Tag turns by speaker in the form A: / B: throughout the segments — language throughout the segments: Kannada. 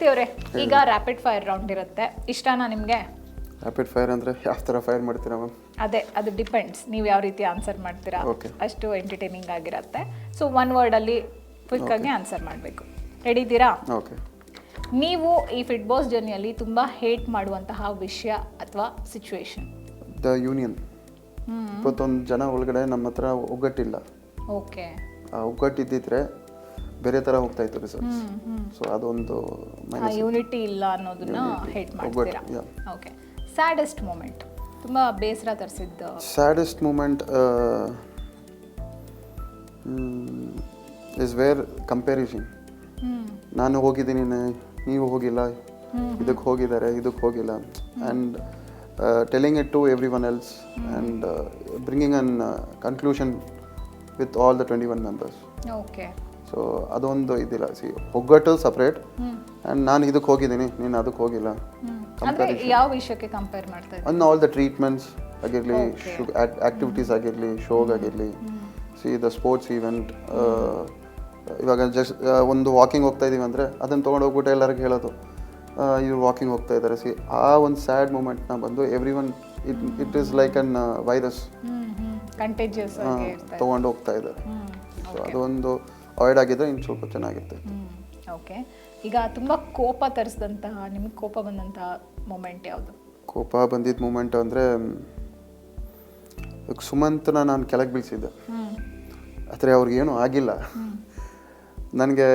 A: ಕೀರ್ತಿ ಅವರೇ, ಈಗ ರ್ಯಾಪಿಡ್ ಫೈರ್ ರೌಂಡ್ ಇರುತ್ತೆ, ಇಷ್ಟನಾ ನಿಮಗೆ?
B: ರ್ಯಾಪಿಡ್ ಫೈರ್ ಅಂದರೆ ಯಾವ ಥರ ಫೈರ್ ಮಾಡ್ತೀರಾ ಮ್ಯಾಮ್?
A: ಅದೇ, ಅದು ಡಿಪೆಂಡ್ಸ್ ನೀವು ಯಾವ ರೀತಿ ಆನ್ಸರ್ ಮಾಡ್ತೀರಾ, ಅಷ್ಟು ಎಂಟರ್ಟೈನಿಂಗ್ ಆಗಿರುತ್ತೆ. ಸೊ ಒನ್ ವರ್ಡಲ್ಲಿ ಕ್ವಿಕ್ಕಾಗಿ ಆನ್ಸರ್ ಮಾಡಬೇಕು. ರೆಡಿ ಇದ್ದೀರಾ?
B: ಓಕೆ.
A: ನೀವು ಈ ಫಿಟ್ ಬಾಸ್ ಜರ್ನಿಯಲ್ಲಿ ತುಂಬ ಹೇಟ್ ಮಾಡುವಂತಹ ವಿಷಯ ಅಥವಾ ಸಿಚುವೇಶನ್?
B: The union. 21 ಜನ ಒಳಗಡೆ ನಮ್ಮ ಹತ್ರ ಒಗ್ಗಟ್ಟಿಲ್ಲ.
A: ಓಕೆ.
B: ಆ ಒಗ್ಗಟ್ಟಿದ್ದಿದ್ರೆ ಬೇರೆ ಥರ ಹೋಗ್ತಾ ಇತ್ತು ರಿಸಲ್ಟ್ಸ್. ಸೊ ಅದೊಂದು
A: ಯೂನಿಟಿ ಇಲ್ಲ ಅನ್ನೋದನ್ನ ಹೇಟ್ ಮಾಡ್ತೀರಾ? ಓಕೆ. ಸ್ಯಾಡೆಸ್ಟ್ ಮೂಮೆಂಟ್, ತುಂಬ ಬೇಸರ ತರಿಸಿದ್ದು
B: saddest moment is where comparison. ನಾನು ಹೋಗಿದ್ದೀನಿ, ನೀವು ಹೋಗಿಲ್ಲ, ಇದಕ್ಕೆ ಹೋಗಿದ್ದಾರೆ, ಇದಕ್ಕೆ ಹೋಗಿಲ್ಲ, and telling it to everyone else and bringing an conclusion with all the 21 members.
A: Okay.
B: So ಅದೊಂದು ಇದಿಲ್ಲ. ಒಗ್ಗಟ್ಟು ಸಪ್ರೇಟ್, ಆ್ಯಂಡ್ ನಾನು ಇದಕ್ಕೆ ಹೋಗಿದ್ದೀನಿ, ನೀನು ಅದಕ್ಕೆ ಹೋಗಿಲ್ಲ.
A: ಯಾವ ವಿಷಯಕ್ಕೆ ಕಂಪೇರ್ ಮಾಡ್ತಾ ಇದ್ದೀವಿ?
B: ಅನ್ ಆಲ್ ದ ಟ್ರೀಟ್ಮೆಂಟ್ಸ್ ಆಗಿರಲಿ, ಆ್ಯಕ್ಟಿವಿಟೀಸ್ ಆಗಿರಲಿ, ಶೋಗಾಗಿರಲಿ, ದ ಸ್ಪೋರ್ಟ್ಸ್ ಈವೆಂಟ್. ಇವಾಗ ಜಸ್ಟ್ ಒಂದು ವಾಕಿಂಗ್ ಹೋಗ್ತಾ ಇದೀವಿ ಅಂದರೆ ಅದನ್ನು ತೊಗೊಂಡು ಹೋಗ್ಬಿಟ್ಟು ಎಲ್ಲರಿಗೂ ಹೇಳೋದು ಇವ್ರು ವಾಕಿಂಗ್ ಹೋಗ್ತಾ ಇದ್ದಾರೆ. ಆ ಒಂದು ಸ್ಯಾಡ್ ಮೂಮೆಂಟ್ನ ಬಂದು every one it is like an virus
A: contagious
B: ತೊಗೊಂಡು ಹೋಗ್ತಾ ಇದ್ದಾರೆ. ಸೊ ಅದೊಂದು ಅವಾಯ್ಡ್ ಆಗಿದ್ರೆ ಇನ್ನು ಸ್ವಲ್ಪ ಚೆನ್ನಾಗಿರುತ್ತೆ.
A: ಓಕೆ. ಈಗ ತುಂಬ ಕೋಪ ತರಿಸಿದಂತಹ, ನಿಮಗೆ ಕೋಪ ಬಂದಂತಹ ಮೂಮೆಂಟ್ ಯಾವುದು?
B: ಕೋಪ ಬಂದಿದ್ದ ಮೂಮೆಂಟ್ ಅಂದರೆ ಸುಮಂತನ ನಾನು ಕೆಳಗೆ ಬೀಳಿಸಿದ್ದೆ, ಆದರೆ ಅವ್ರಿಗೇನು ಆಗಿಲ್ಲ. ನನಗೆ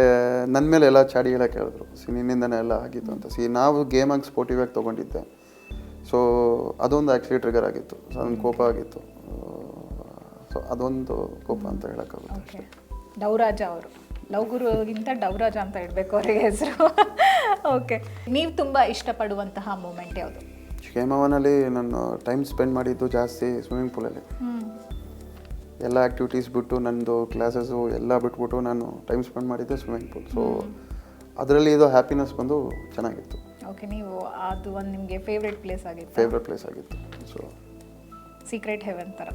B: ನನ್ನ ಮೇಲೆ ಎಲ್ಲ ಚಾಡಿ ಹೇಳಕ್ಕೆ ಹೇಳಿದ್ರು, ನಿನ್ನಿಂದನೇ ಎಲ್ಲ ಆಗಿತ್ತು ಅಂತ. ನಾವು ಗೇಮಾಗಿ ಸ್ಪೋರ್ಟಿವ್ ಆಗಿ ತೊಗೊಂಡಿದ್ದೆ. ಸೊ ಅದೊಂದು ಆ್ಯಕ್ಚುಲಿ ಟ್ರಿಗರ್ ಆಗಿತ್ತು. ಸೊ ಅದೊಂದು ಕೋಪ ಆಗಿತ್ತು. ಸೊ ಅದೊಂದು ಕೋಪ ಅಂತ ಹೇಳೋಕ್ಕಾಗುತ್ತೆ ಅಷ್ಟೇ.
A: ಡೌರಾಜ ಅವರು, ಲವ್ ಗುರುಗಿಂತ ಡೌರಾಜ ಅಂತ ಇಡಬೇಕು ಅವರಿಗೆ ಹೆಸರು. ಓಕೆ. ನೀವು ತುಂಬ ಇಷ್ಟಪಡುವಂತಹ ಮೂಮೆಂಟ್ ಯಾವುದು?
B: ಹೇಮವನಲ್ಲಿ ನಾನು ಟೈಮ್ ಸ್ಪೆಂಡ್ ಮಾಡಿದ್ದು ಜಾಸ್ತಿ ಸ್ವಿಮ್ಮಿಂಗ್ ಪೂಲಲ್ಲಿ. ಎಲ್ಲ ಆ್ಯಕ್ಟಿವಿಟೀಸ್ ಬಿಟ್ಟು, ನನ್ನದು ಕ್ಲಾಸಸ್ಸು ಎಲ್ಲ ಬಿಟ್ಬಿಟ್ಟು ನಾನು ಟೈಮ್ ಸ್ಪೆಂಡ್ ಮಾಡಿದ್ದೆ ಸ್ವಿಮ್ಮಿಂಗ್ ಪೂಲ್. ಸೊ ಅದರಲ್ಲಿ ಇದು ಹ್ಯಾಪಿನೆಸ್ ಬಂದು ಚೆನ್ನಾಗಿತ್ತು.
A: ಓಕೆ. ನೀವು ಅದು ಒಂದು ನಿಮಗೆ ಫೇವ್ರೆಟ್ ಪ್ಲೇಸ್ ಆಗಿತ್ತು?
B: ಫೇವ್ರೆಟ್ ಪ್ಲೇಸ್ ಆಗಿತ್ತು. ಸೊ
A: ಸೀಕ್ರೆಟ್ ಹೆವೆನ್ ಥರ.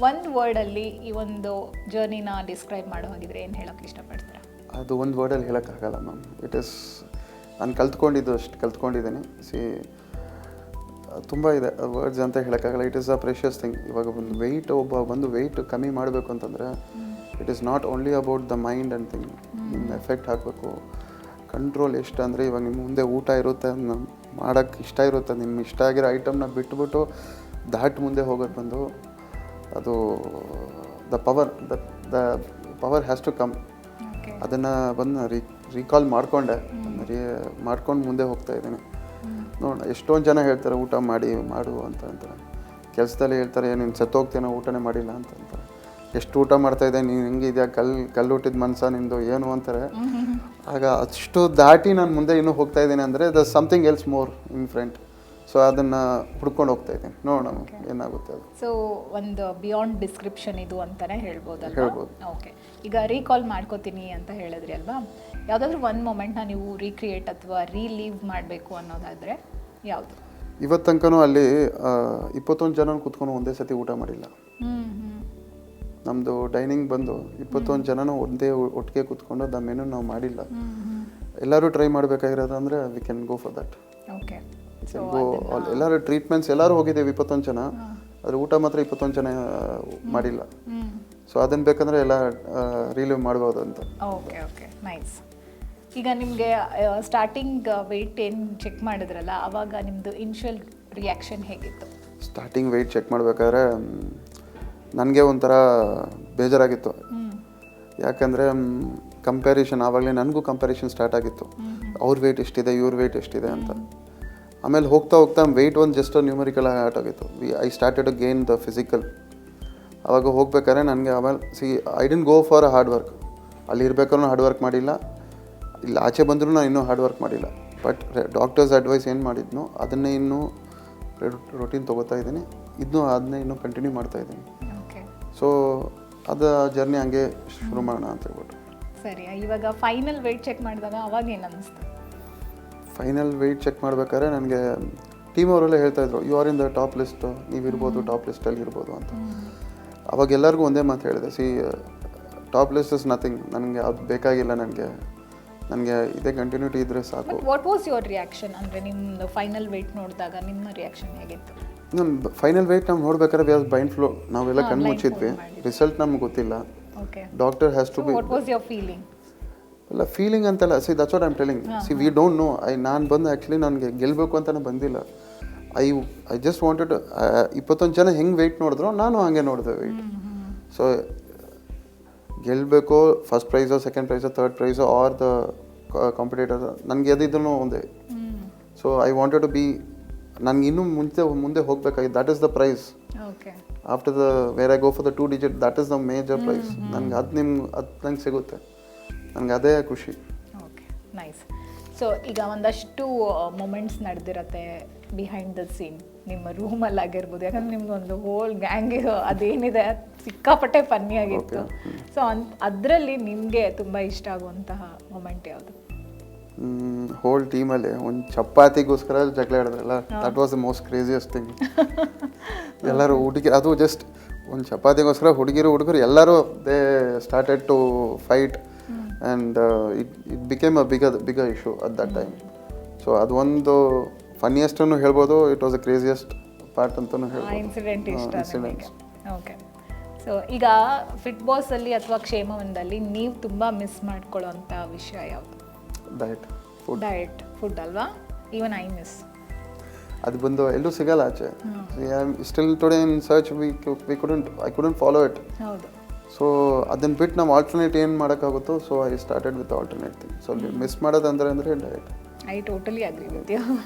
A: ಒಂದು ವರ್ಡಲ್ಲಿ ಈ ಒಂದು ಜರ್ನಿನ ಡಿಸ್ಕ್ರೈಬ್ ಮಾಡೋ ಹಾಗಿದ್ರೆ ಏನು ಹೇಳೋಕ್ಕೆ ಇಷ್ಟಪಡ್ತೀರಾ?
B: ಅದು ಒಂದು ವರ್ಡಲ್ಲಿ ಹೇಳೋಕ್ಕಾಗಲ್ಲ ಮ್ಯಾಮ್. ಇಟ್ ಈಸ್ ನಾನು ಕಲ್ತ್ಕೊಂಡಿದ್ದು ಅಷ್ಟು ಕಲ್ತ್ಕೊಂಡಿದ್ದೀನಿ. ತುಂಬ ಇದೆ ವರ್ಡ್ಸ್ ಅಂತ ಹೇಳೋಕ್ಕಾಗಲ್ಲ. It is a precious thing. ಇವಾಗ ಒಂದು ವೆಯ್ಟ್ ಕಮ್ಮಿ ಮಾಡಬೇಕು ಅಂತಂದರೆ it is not only about the mind and thing. ನಿಮ್ಮ ಎಫೆಕ್ಟ್ ಹಾಕಬೇಕು. ಕಂಟ್ರೋಲ್ ಎಷ್ಟು ಅಂದರೆ, ಇವಾಗ ನಿಮ್ಮ ಮುಂದೆ ಊಟ ಇರುತ್ತೆ, ಮಾಡೋಕ್ಕೆ ಇಷ್ಟ ಇರುತ್ತೆ, ನಿಮ್ಮ ಇಷ್ಟ ಆಗಿರೋ ಐಟಮ್ನ ಬಿಟ್ಬಿಟ್ಟು ಮುಂದೆ ಹೋಗೋದು ಬಂದು ಅದು the power has to come. ಅದನ್ನು ಬಂದು ರೀಕಾಲ್ ಮಾಡಿಕೊಂಡೆ, ಮಾಡ್ಕೊಂಡು ಮುಂದೆ ಹೋಗ್ತಾ ಇದ್ದೀನಿ. ನೋಡಿ, ಎಷ್ಟೊಂದು ಜನ ಹೇಳ್ತಾರೆ ಊಟ ಮಾಡು ಅಂತ ಅಂತಾರೆ. ಕೆಲಸದಲ್ಲಿ ಹೇಳ್ತಾರೆ ನೀನು ಸತ್ತೋಗ್ತೇನೋ ಊಟನೇ ಮಾಡಿಲ್ಲ ಅಂತ ಅಂತಾರೆ. ಎಷ್ಟು ಊಟ ಮಾಡ್ತಾಯಿದ್ದೆ ನೀನು, ಹೆಂಗಿದೆಯಾ, ಕಲ್ಲು ಹುಟ್ಟಿದ ಮನ್ಸ ನಿಂದು ಏನು ಅಂತಾರೆ. ಆಗ ಅಷ್ಟು ದಾಟಿ ನಾನು ಮುಂದೆ ಇನ್ನೂ ಹೋಗ್ತಾ ಇದ್ದೀನಿ ಅಂದರೆ the something else more in front. So ಅದನ್ನು ಹುಡ್ಕೊಂಡು ಹೋಗ್ತಾ ಇದ್ದೀನಿ, ನೋಡೋಣ ಏನಾಗುತ್ತೆ ಅದು.
A: ಸೊ ಒಂದು ಬಿಯಾಂಡ್ ಡಿಸ್ಕ್ರಿಪ್ಷನ್ ಇದು ಅಂತಲೇ ಹೇಳ್ಬೋದು. ಓಕೆ. ಈಗ ರೀಕಾಲ್ ಮಾಡ್ಕೋತೀನಿ ಅಂತ ಹೇಳಿದ್ರಿ ಅಲ್ವಾ, ಯಾವುದಾದ್ರೂ ಒಂದು ಮೊಮೆಂಟ್ನ ನೀವು ರೀಕ್ರಿಯೇಟ್ ಅಥವಾ ರೀಲೀವ್ ಮಾಡಬೇಕು ಅನ್ನೋದಾದರೆ ಯಾವುದು?
B: ಇವತ್ತು ತನಕನೂ ಅಲ್ಲಿ 21 ಜನ ಕೂತ್ಕೊಂಡು ಒಂದೇ ಸತಿ ಊಟ ಮಾಡಿಲ್ಲ. ನಮ್ಮದು ಡೈನಿಂಗ್ ಬಂದು 21 ಜನನೂ ಒಟ್ಟಿಗೆ ಕೂತ್ಕೊಂಡು ದ ಮೆನು ನಾವು ಮಾಡಿಲ್ಲ. ಎಲ್ಲರೂ ಟ್ರೈ ಮಾಡಬೇಕಾಗಿರೋದು ಅಂದರೆ we can go for that.
A: Okay.
B: ಎಲ್ಲರೂ ಟ್ರೀಟ್ಮೆಂಟ್ಸ್ ಎಲ್ಲರೂ ಹೋಗಿದ್ದೇವೆ 21 ಜನ, ಆದರೆ ಊಟ ಮಾತ್ರ 21 ಜನ ಮಾಡಿಲ್ಲ. ಸೊ ಅದನ್ನು ಬೇಕಂದರೆ ಎಲ್ಲ ರಿಲೀವ್ ಮಾಡ್ಬೋದು ಅಂತ.
A: ಓಕೆ. Okay, nice. ಈಗ ನಿಮಗೆ ಸ್ಟಾರ್ಟಿಂಗ್ ವೆಯ್ಟ್ ಏನು ಚೆಕ್ ಮಾಡಿದ್ರಲ್ಲ, ಆವಾಗ ನಿಮ್ಮದು ಇನಿಷಿಯಲ್ ರಿಯಾಕ್ಷನ್ ಹೇಗಿತ್ತು?
B: ಸ್ಟಾರ್ಟಿಂಗ್ ವೆಯ್ಟ್ ಚೆಕ್ ಮಾಡಬೇಕಾದ್ರೆ ನನಗೆ ಒಂಥರ ಬೇಜಾರಾಗಿತ್ತು. ಯಾಕಂದರೆ ಕಂಪ್ಯಾರಿಷನ್, ಆವಾಗಲೇ ನನಗೂ ಕಂಪ್ಯಾರಿಷನ್ ಸ್ಟಾರ್ಟ್ ಆಗಿತ್ತು. ಅವ್ರ ವೆಯ್ಟ್ ಎಷ್ಟಿದೆ, ಇವ್ರ ವೆಯ್ಟ್ ಎಷ್ಟಿದೆ ಅಂತ. ಆಮೇಲೆ ಹೋಗ್ತಾ ವೆಯ್ಟ್ ಒಂದು ಜಸ್ಟ್ ನ್ಯೂಮರಿಕಲ್ ಆರ್ಟ್ ಆಗಿತ್ತು. I started to gain the physical. ಆವಾಗ ಹೋಗ್ಬೇಕಾದ್ರೆ ನನಗೆ ಆಮೇಲೆ I didn't go for hard work. ಅಲ್ಲಿ ಇರಬೇಕಾದ್ರೂ ಹಾರ್ಡ್ ವರ್ಕ್ ಮಾಡಿಲ್ಲ, ಇಲ್ಲಿ ಆಚೆ ಬಂದರೂ ನಾನು ಇನ್ನೂ ಹಾರ್ಡ್ ವರ್ಕ್ ಮಾಡಿಲ್ಲ. ಬಟ್ ಡಾಕ್ಟರ್ಸ್ ಅಡ್ವೈಸ್ ಏನು ಮಾಡಿದ್ನೋ ಅದನ್ನೇ ಇನ್ನೂ ರೊಟೀನ್ ತೊಗೋತಾ ಇದ್ದೀನಿ. ಅದನ್ನೇ ಇನ್ನೂ ಕಂಟಿನ್ಯೂ ಮಾಡ್ತಾಯಿದ್ದೀನಿ. ಸೊ ಅದು ಜರ್ನಿ ಹಂಗೆ ಶುರು ಮಾಡೋಣ ಅಂತ ಹೇಳ್ಬಿಟ್ಟು.
A: ಸರಿ. ಇವಾಗ ಫೈನಲ್ ವೆಯ್ಟ್ ಚೆಕ್ ಮಾಡಿದಾಗ ಅವಾಗ ಏನು ಅನ್ನಿಸ್ತು?
B: ಫೈನಲ್ ವೆಯ್ಟ್ ಚೆಕ್ ಮಾಡ್ಬೇಕಾದ್ರೆ ನನಗೆ ಟೀಮ್ ಅವರೆಲ್ಲ ಹೇಳ್ತಾಯಿದ್ರು you are in the top list, ನೀವು ಇರ್ಬೋದು, ಟಾಪ್ ಲಿಸ್ಟಲ್ಲಿ ಇರ್ಬೋದು ಅಂತ. ಅವಾಗ ಎಲ್ಲರಿಗೂ ಒಂದೇ ಮಾತು ಹೇಳಿದೆ, ಟಾಪ್ ಲಿಸ್ಟ್ ಇಸ್ ನಥಿಂಗ್, ನನಗೆ ಅದು ಬೇಕಾಗಿಲ್ಲ. ನನಗೆ ನನಗೆ ಇದೇ ಕಂಟಿನ್ಯೂಟಿ ಇದ್ದರೆ ಸಾಕು.
A: What was your reaction? ಅಂದರೆ ನಿಮ್ಮದು ಫೈನಲ್ ವೆಯ್ಟ್ ನೋಡಿದಾಗ ನಿಮ್ಮ ರಿಯಾಕ್ಷನ್ ಹೇಗಿತ್ತು?
B: ನಮ್ಮ ಫೈನಲ್ ವೆಯ್ಟ್ ನಾವು ನೋಡ್ಬೇಕಾದ್ರೆ ವಿ ಆರ್ ಬ್ಲೈಂಡ್ ಫ್ಲೋ, ನಾವೆಲ್ಲ ಕಣ್ಣು ಮುಚ್ಚಿದ್ವಿ, ರಿಸಲ್ಟ್ ನಮ್ಗೆ ಗೊತ್ತಿಲ್ಲ.
A: Okay,
B: doctor has to be.
A: What was your feeling?
B: ಇಲ್ಲ ಫೀಲಿಂಗ್ ಅಂತಲ್ಲ, see that's what I am telling. See we don't know. ನಾನು ಬಂದು ಆ್ಯಕ್ಚುಲಿ ನನಗೆ ಗೆಲ್ಲಬೇಕು ಅಂತಲೇ ಬಂದಿಲ್ಲ. ಐ ಜಸ್ಟ್ ವಾಂಟೆಡ್ 21 ಜನ ಹೆಂಗೆ ವೆಯ್ಟ್ ನೋಡಿದ್ರು ನಾನು ಹಾಗೆ ನೋಡಿದೆ ವೆಯ್ಟ್. ಸೊ ಗೆಲ್ಲಬೇಕು, ಫಸ್ಟ್ ಪ್ರೈಸೋ ಸೆಕೆಂಡ್ ಪ್ರೈಸೋ ಥರ್ಡ್ ಪ್ರೈಸೋ ಆರ್ ದ ಕಾಂಪಿಟೇಟರ್, ನನಗೆ ಅದಿದ್ದೂ ಒಂದೇ. So I wanted to be, ನನಗೆ ಇನ್ನೂ ಮುಂದೆ ಹೋಗ್ಬೇಕಾಗಿತ್ತು. That is the prize.
A: Okay,
B: after the where I go for the 2 digit, that is the major prize. ನನಗೆ ಅದು ನಂಗೆ ಸಿಗುತ್ತೆ, ನನಗೆ ಅದೇ ಖುಷಿ.
A: Okay, nice. ಸೊ ಈಗ ಒಂದಷ್ಟು ಮೊಮೆಂಟ್ಸ್ ನಡೆದಿರತ್ತೆ ಬಿಹೈಂಡ್ ದ ಸೀನ್ ನಿಮ್ಮ ರೂಮಲ್ಲಿ ಆಗಿರ್ಬೋದು, ಯಾಕಂದ್ರೆ ನಿಮ್ದು ಒಂದು ಹೋಲ್ ಗ್ಯಾಂಗ್ ಅದೇನಿದೆ ಸಿಕ್ಕಾಪಟ್ಟೆ ಫನ್ನಿ ಆಗಿತ್ತು. ಸೊ ಅದರಲ್ಲಿ ನಿಮಗೆ ತುಂಬ ಇಷ್ಟ ಆಗುವಂತಹ ಮೊಮೆಂಟ್ ಯಾವುದು?
B: ಹೋಲ್ ಟೀಮಲ್ಲಿ ಒಂದು ಚಪಾತಿಗೋಸ್ಕರ ಜಗಳ ಆಡಿದ್ರಲ್ಲ, that was the most craziest thing. ಎಲ್ಲರೂ ಹುಡುಗಿ, ಅದು ಜಸ್ಟ್ ಒಂದು ಚಪಾತಿಗೋಸ್ಕರ ಹುಡುಗರು ಎಲ್ಲರೂ they started to fight and it became a bigger issue at that time. So ಅದು ಒಂದು ಫನ್ನಿಯೆಸ್ಟನ್ನು ಹೇಳ್ಬೋದು, it was a craziest part ಅಂತಲೂ ಹೇಳ್ಬೋದು.
A: ಇನ್ಸಿಡೆಂಟ್ ಇಷ್ಟ ನಿಮಗೆ? ಓಕೆ. ಸೊ ಈಗ ಫಿಟ್ ಬಾಸಲ್ಲಿ ಅಥವಾ ಕ್ಷೇಮವನದಲ್ಲಿ ನೀವು ತುಂಬ ಮಿಸ್ ಮಾಡ್ಕೊಳ್ಳೋಂಥ ವಿಷಯ ಯಾವುದು? ಡಯಟ್, ಫುಡ್ ಅಲ್ವಾ? Even I miss.
B: ಅದು ಬಂದು ಎಲ್ಲೂ ಸಿಗಲ್ಲ ಆಚೆ. Still today in search I couldn't follow it.
A: ಹೌದು.
B: ಸೊ ಅದನ್ನು ಬಿಟ್ಟು ನಾವು ಆಲ್ಟರ್ನೇಟ್ ಏನು ಮಾಡೋಕ್ಕಾಗುತ್ತೋ, so I started with alternate thing. So miss ಮಾಡೋದಂದ್ರೆ diet.
A: I totally agree with you.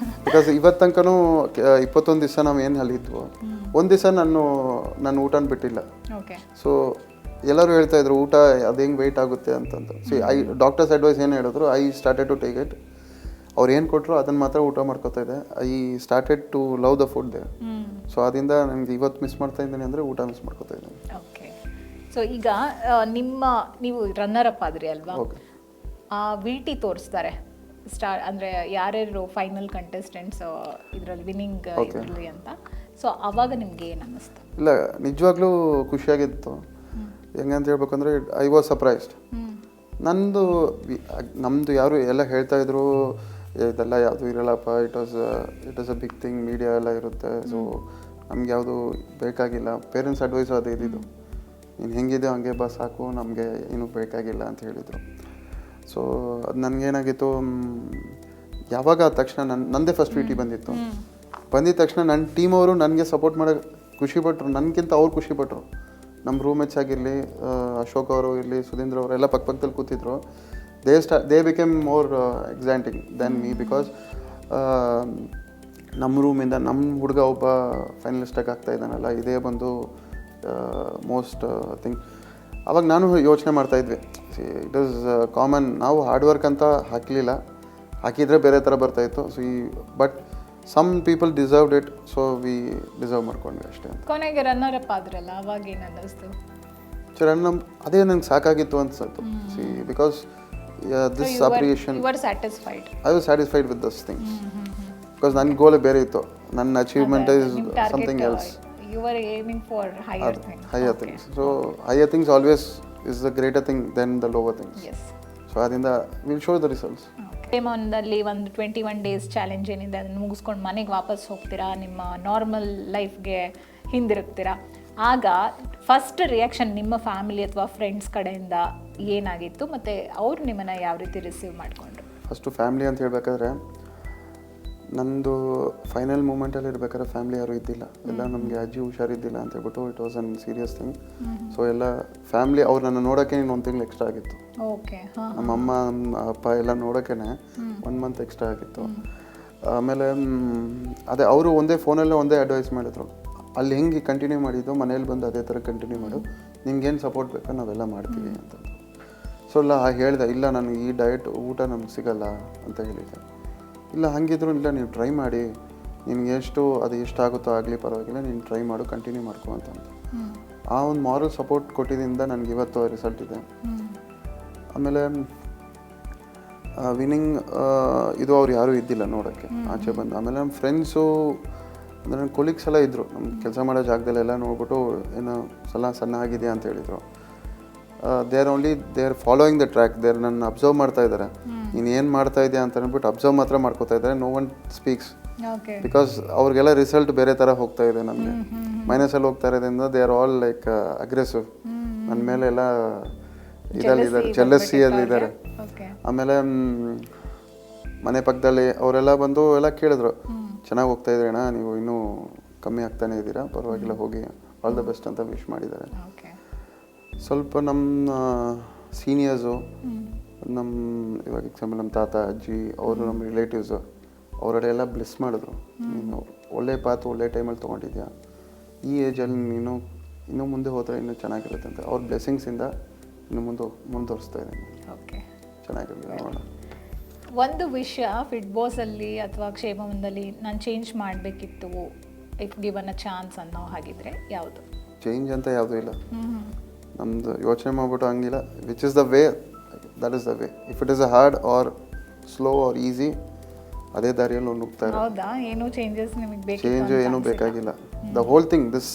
B: Because ಇವತ್ತು ತನಕನೂ 21 ದಿವಸ ನಾವು ಏನು ಅಲ್ಲಿದ್ವು, ಒಂದು ದಿವಸ ನಾನು ಊಟನ ಬಿಟ್ಟಿಲ್ಲ.
A: ಓಕೆ.
B: ಸೊ ಎಲ್ಲರೂ ಹೇಳ್ತಾ ಇದ್ರು ಊಟ ಅದು ಹೆಂಗೆ ವೆಯ್ಟ್ ಆಗುತ್ತೆ ಅಂತಂದು. ಸಿ ಡಾಕ್ಟರ್ಸ್ ಅಡ್ವೈಸ್ ಏನು ಹೇಳಿದ್ರು, I started to take it. ಅವ್ರು ಏನು ಕೊಟ್ಟರು ಅದನ್ನು ಮಾತ್ರ ಊಟ ಮಾಡ್ಕೋತಾ ಇದೆ. I started to love the food they. So ಅದರಿಂದ ನನಗೆ ಇವತ್ತು ಮಿಸ್ ಮಾಡ್ತಾ ಇದ್ದೀನಿ ಅಂದರೆ ಊಟ ಮಿಸ್ ಮಾಡ್ಕೋತಾ ಇದ್ದೀನಿ.
A: ಓಕೆ. ಸೊ ಈಗ ನೀವು ರನ್ನರ್ ಅಪ್ ಆದ್ರಿ ಅಲ್ವಾ?
B: ಓಕೆ.
A: VT ತೋರಿಸ್ತಾರೆ ಅಂದರೆ ಯಾರ್ಯಾರು ಫೈನಲ್ ಕಂಟೆಸ್ಟೆಂಟ್ಸ್ ಇದರಲ್ಲಿ ವಿನ್ನಿಂಗ್ ಇದರಲ್ಲಿ ಅಂತ. ಸೊ ಅವಾಗ ನಿಮ್ಗೆ ಏನು ಅನ್ನಿಸ್ತು?
B: ಇಲ್ಲ, ನಿಜವಾಗ್ಲೂ ಖುಷಿಯಾಗಿತ್ತು. ಹೆಂಗಂತ ಹೇಳ್ಬೇಕಂದ್ರೆ ಐ ವಾಸ್ ಸರ್ಪ್ರೈಸ್ಡ್. ನಮ್ಮದು ಯಾರು ಎಲ್ಲ ಹೇಳ್ತಾ ಇದ್ರು ಇದೆಲ್ಲ ಯಾವುದು ಇರಲ್ಲಪ್ಪ, it was a big thing, media ಎಲ್ಲ ಇರುತ್ತೆ, ಸೊ ನಮ್ಗೆ ಯಾವುದು ಬೇಕಾಗಿಲ್ಲ. ಪೇರೆಂಟ್ಸ್ ಅಡ್ವೈಸು ಅದೇ ಇದ್ದಿದ್ದು, ನೀನು ಹೆಂಗಿದೆ ಹಂಗೆ ಬಾ ಸಾಕು, ನಮಗೆ ಏನೂ ಬೇಕಾಗಿಲ್ಲ ಅಂತ ಹೇಳಿದರು. ಸೊ ಅದು ನನಗೇನಾಗಿತ್ತು, ಯಾವಾಗ ಆದ ತಕ್ಷಣ ನನ್ನದೇ ಫಸ್ಟ್ VT ಬಂದಿತ್ತು. ಬಂದಿದ್ದ ತಕ್ಷಣ ನನ್ನ ಟೀಮವರು ನನಗೆ ಸಪೋರ್ಟ್ ಮಾಡೋಕ್ಕೆ ಖುಷಿಪಟ್ಟರು, ನನಗಿಂತ ಅವ್ರು ಖುಷಿಪಟ್ಟರು. ನಮ್ಮ ರೂಮ್ಮೇಟ್ಸ್ ಆಗಿರಲಿ, ಅಶೋಕ್ ಅವರು ಇರಲಿ, ಸುಧೀಂದ್ರ ಅವರು ಎಲ್ಲ ಪಕ್ಕದಲ್ಲಿ ಕೂತಿದ್ರು. They became more exciting than me, because ನಮ್ಮ ರೂಮಿಂದ ನಮ್ಮ ಹುಡುಗ ಒಬ್ಬ ಫೈನಲಿಸ್ಟಾಗಿ ಆಗ್ತಾ ಇದ್ದಾನಲ್ಲ, ಇದೇ ಬಂದು ಮೋಸ್ಟ್ ಥಿಂಗ್. ಅವಾಗ ನಾನು ಯೋಚನೆ ಮಾಡ್ತಾಯಿದ್ವಿ, ಇಟ್ ಈಸ್ ಕಾಮನ್, ನಾವು ಹಾರ್ಡ್ ವರ್ಕ್ ಅಂತ ಹಾಕಿದರೆ ಬೇರೆ ಥರ ಬರ್ತಾಯಿತ್ತು. So but some people deserved it, so we deserve ಮಾಡ್ಕೊಂಡ್ವಿ ಅಷ್ಟೇ ಅಂತ.
A: ಕೊನೆಗೆ ರನ್ನರ್ ಅಪ್ ಆದ್ರಲ್ಲ, ಅವಾಗ ಏನು ಅನ್ನಿಸ್ತು?
B: ಅದೇ ನಂಗೆ ಸಾಕಾಗಿತ್ತು ಅನ್ಸುತ್ತೆ. See because this appreciation, I was satisfied with this things. Because ನನ್ನ ಗೋಲ್ ಬೇರೆ ಇತ್ತು, ನನ್ನ achievement is something else.
A: You were aiming for higher things.
B: Higher things. So higher things always is the greater thing than the lower things.
A: Yes.
B: So adinda we'll show the results.
A: ಕ್ಷೇಮವನದಲ್ಲಿ ಒಂದು 21 days ಚಾಲೆಂಜ್ ಏನಿದೆ ಅದನ್ನು ಮುಗಿಸ್ಕೊಂಡು ಮನೆಗೆ ವಾಪಸ್ ಹೋಗ್ತೀರಾ, ನಿಮ್ಮ ನಾರ್ಮಲ್ ಲೈಫ್ಗೆ ಹಿಂದಿರುಗ್ತೀರಾ. ಆಗ ಫಸ್ಟ್ ರಿಯಾಕ್ಷನ್ ನಿಮ್ಮ ಫ್ಯಾಮಿಲಿ ಅಥವಾ ಫ್ರೆಂಡ್ಸ್ ಕಡೆಯಿಂದ ಏನಾಗಿತ್ತು, ಮತ್ತು ಅವ್ರು ನಿಮ್ಮನ್ನು ಯಾವ ರೀತಿ ರಿಸೀವ್ ಮಾಡಿಕೊಂಡ್ರು?
B: ಫಸ್ಟು ಫ್ಯಾಮಿಲಿ ಅಂತ ಹೇಳ್ಬೇಕಾದ್ರೆ, ನಂದು ಫೈನಲ್ ಮೂಮೆಂಟಲ್ಲಿ ಇರ್ಬೇಕಾದ್ರೆ ಫ್ಯಾಮಿಲಿ ಯಾರೂ ಇದ್ದಿಲ್ಲ. ಎಲ್ಲ ನಮಗೆ ಅಜ್ಜಿ ಹುಷಾರಿದ್ದಿಲ್ಲ ಅಂತ ಹೇಳ್ಬಿಟ್ಟು it was an serious thing. So ಎಲ್ಲ ಫ್ಯಾಮಿಲಿ ಅವ್ರು ನನ್ನ ನೋಡೋಕ್ಕೆ 1 ತಿಂಗಳು ಎಕ್ಸ್ಟ್ರಾ ಆಗಿತ್ತು.
A: ಓಕೆ.
B: ನಮ್ಮ ಅಮ್ಮ ನಮ್ಮ ಅಪ್ಪ ಎಲ್ಲ ನೋಡೋಕ್ಕೆ 1 ಮಂತ್ ಎಕ್ಸ್ಟ್ರಾ ಆಗಿತ್ತು. ಆಮೇಲೆ ಅದೇ ಅವರು ಫೋನಲ್ಲೇ ಒಂದೇ ಅಡ್ವೈಸ್ ಮಾಡಿದ್ರು, ಅಲ್ಲಿ ಹೆಂಗೆ ಕಂಟಿನ್ಯೂ ಮಾಡಿದ್ದು ಮನೇಲಿ ಬಂದು ಅದೇ ಥರ ಕಂಟಿನ್ಯೂ ಮಾಡು, ನಿಂಗೇನು ಸಪೋರ್ಟ್ ಬೇಕೋ ನಾವೆಲ್ಲ ಮಾಡ್ತೀವಿ ಅಂತ. ಸೊ ಹೇಳಿದೆ, ಇಲ್ಲ ನನಗೆ ಈ ಡಯಟ್ ಊಟ ನಮ್ಗೆ ಸಿಗಲ್ಲ ಅಂತ ಹೇಳಿದ್ದೆ. ಇಲ್ಲ ಹಾಗಿದ್ರು ಇಲ್ಲ, ನೀವು ಟ್ರೈ ಮಾಡಿ, ನಿನ್ಗೆ ಅದು ಎಷ್ಟಾಗುತ್ತೋ ಆಗಲಿ ಪರವಾಗಿಲ್ಲ, ನೀನು ಟ್ರೈ ಮಾಡು, ಕಂಟಿನ್ಯೂ ಮಾಡ್ಕೊ ಅಂತ. ಆ ಒಂದು ಮಾರಲ್ ಸಪೋರ್ಟ್ ಕೊಟ್ಟಿದ್ದರಿಂದ ನನಗೆ ಇವತ್ತು ರಿಸಲ್ಟ್ ಇದೆ. ಆಮೇಲೆ ವಿನ್ನಿಂಗ್ ಇದು ಅವ್ರು ಯಾರೂ ಇದ್ದಿಲ್ಲ ನೋಡೋಕ್ಕೆ ಆಚೆ ಬಂದು. ಆಮೇಲೆ ನಮ್ಮ ಫ್ರೆಂಡ್ಸು ಅಂದರೆ ನನ್ನ ಕೊಲೀಗ್ಸ್ ಎಲ್ಲ ಇದ್ದರು, ನಮ್ಮ ಕೆಲಸ ಮಾಡೋ ಜಾಗದಲ್ಲೆಲ್ಲ ನೋಡ್ಬಿಟ್ಟು ಏನೋ ಸಣ್ಣ ಆಗಿದೆ ಅಂತ ಹೇಳಿದರು. They are following the track, ನನ್ನ ಅಬ್ಸರ್ವ್ ಮಾಡ್ತಾ ಇದ್ದಾರೆ, ನೀನು ಏನು ಮಾಡ್ತಾ ಇದೆಯಾ ಅಂತ ಅಂದ್ಬಿಟ್ಟು ಅಬ್ಸರ್ವ್ ಮಾತ್ರ ಮಾಡ್ಕೋತಾ ಇದ್ದಾರೆ. No one speaks
A: okay
B: because ಅವ್ರಿಗೆಲ್ಲ ರಿಸಲ್ಟ್ ಬೇರೆ ಥರ ಹೋಗ್ತಾ ಇದೆ. ನನಗೆ ಮೈನಸಲ್ಲಿ ಹೋಗ್ತಾ ಇರೋದ್ರಿಂದ they are all like aggressive. ನನ್ನ ಮೇಲೆ ಎಲ್ಲ ಇದರಲ್ಲಿದ್ದಾರೆ, ಜೆಲಸಿಯಲ್ಲಿದ್ದಾರೆ.
A: ಓಕೆ
B: ಆಮೇಲೆ ಮನೆ ಪಕ್ಕದಲ್ಲಿ ಅವರೆಲ್ಲ ಬಂದು ಎಲ್ಲ ಕೇಳಿದ್ರು, ಚೆನ್ನಾಗಿ ಹೋಗ್ತಾ ಇದ್ದೀರಿ ಅಣ್ಣ, ನೀವು ಇನ್ನೂ ಕಮ್ಮಿ ಆಗ್ತಾನೆ ಇದ್ದೀರಾ, ಪರವಾಗಿಲ್ಲ ಹೋಗಿ, ಆಲ್ ದ ಬೆಸ್ಟ್ ಅಂತ ವಿಶ್ ಮಾಡಿದ್ದಾರೆ.
A: ಓಕೆ
B: ಸ್ವಲ್ಪ ನಮ್ಮ ಸೀನಿಯರ್ಸು, ನಮ್ಮ ಇವಾಗ ಎಕ್ಸಾಂಪಲ್ ನಮ್ಮ ತಾತ ಅಜ್ಜಿ ಅವರು, ನಮ್ಮ ರಿಲೇಟಿವ್ಸು ಅವರೆಲ್ಲ ಬ್ಲೆಸ್ ಮಾಡಿದ್ರು. ನೀನು ಒಳ್ಳೆ ಪಾತು ಒಳ್ಳೆ ಟೈಮಲ್ಲಿ ತೊಗೊಂಡಿದ್ಯಾ, ಈ ಏಜಲ್ಲಿ ನೀನು ಇನ್ನೂ ಮುಂದೆ ಹೋದರೆ ಇನ್ನೂ ಚೆನ್ನಾಗಿರುತ್ತೆ ಅಂತ ಅವ್ರ ಬ್ಲೆಸ್ಸಿಂಗ್ಸಿಂದ ಇನ್ನು ಮುಂದುವರಿಸ್ತಾ ಇದ್ದೀನಿ.
A: ಓಕೆ
B: ಚೆನ್ನಾಗಿರಲಿ ನೋಡೋಣ.
A: ಒಂದು ವಿಷಯ ಫಿಟ್ ಬಾಸಲ್ಲಿ ಅಥವಾ ಕ್ಷೇಮದಲ್ಲಿ ನಾನು ಚೇಂಜ್ ಮಾಡಬೇಕಿತ್ತು ಇಫ್ ಗಿವನ್ ಅ ಚಾನ್ಸ್ ಅನ್ನೋ ಹಾಗಿದ್ರೆ ಯಾವುದು?
B: ಚೇಂಜ್ ಅಂತ ಯಾವುದೂ ಇಲ್ಲ. ನಮ್ಮದು ಯೋಚನೆ ಮಾಡಿಬಿಟ್ಟು ಹಂಗಿಲ್ಲ. Which is the way, that is the way. If it is a hard or slow or easy, ಅದೇ ದಾರಿಯಲ್ಲಿ ಒಂದು ಹೋಗ್ತಾ ಇರೋದು.
A: ಹೌದಾ? ಏನೂ ಚೇಂಜಸ್ ನಿಮಗೆ ಬೇಕು?
B: ಚೇಂಜ್ ಏನೂ ಬೇಕಾಗಿಲ್ಲ. ದ ಹೋಲ್ ಥಿಂಗ್ ದಿಸ್,